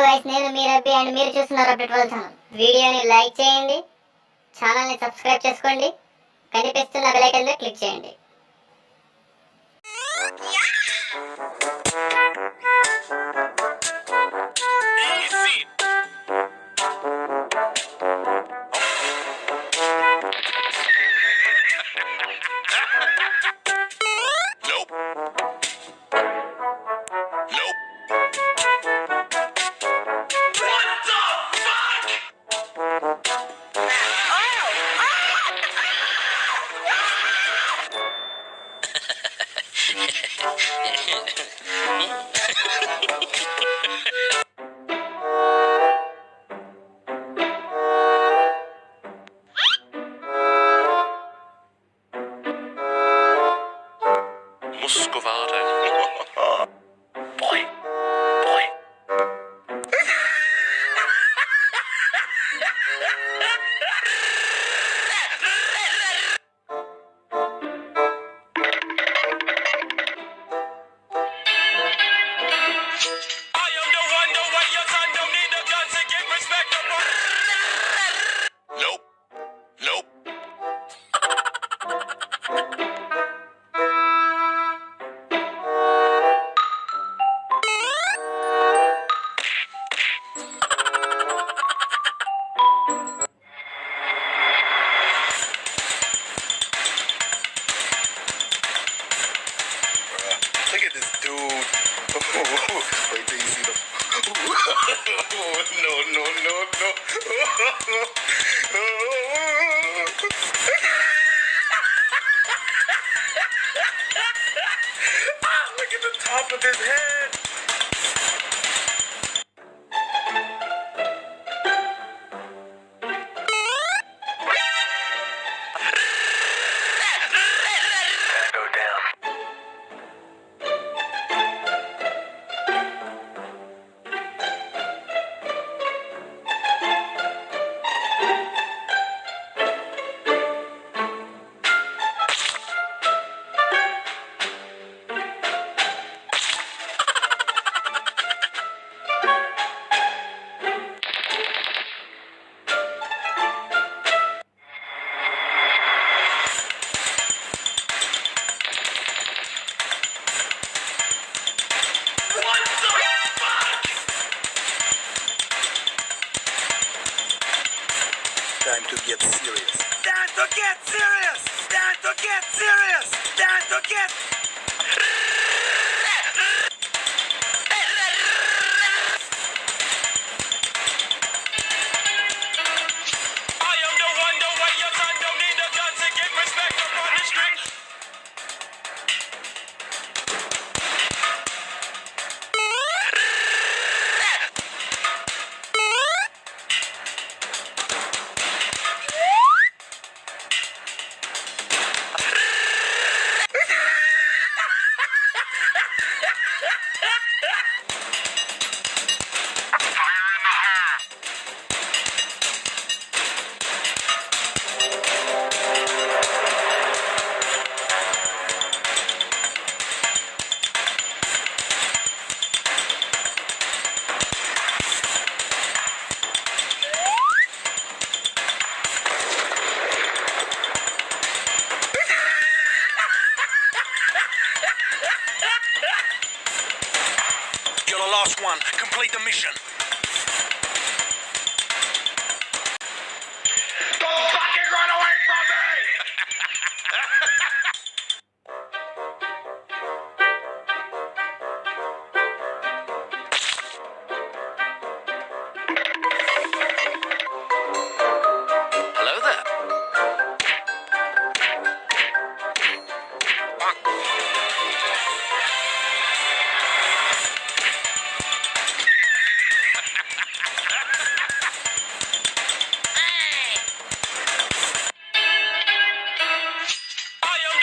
Guys, నేను మీ రబ్బీ and మీరు చూస్తున్నారు అప్డేట్ వాళ్ళ ఛానల్. వీడియోని లైక్ చేయండి, ఛానల్ని సబ్స్క్రైబ్ చేసుకోండి, కనిపిస్తున్న బెల్ ఐకాన్ మీద క్లిక్ చేయండి. Boy. Look at this dude. Wait till you see the. No. Look at the top of his head. Go down. Time to get serious. Time to get serious. Time to get serious. Time to get. I am the one, the way your son don't need a gun to get respect up on the street. You're the last one. Complete the mission. Don't fucking run away from me! Hello there. I am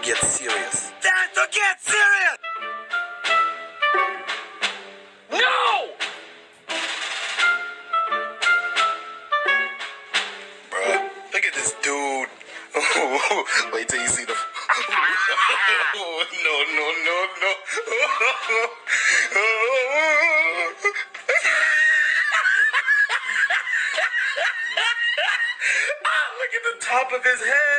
get serious. Time to get serious! No! Bruh, look at this dude. Wait till you see the... no. Look at the top of his head.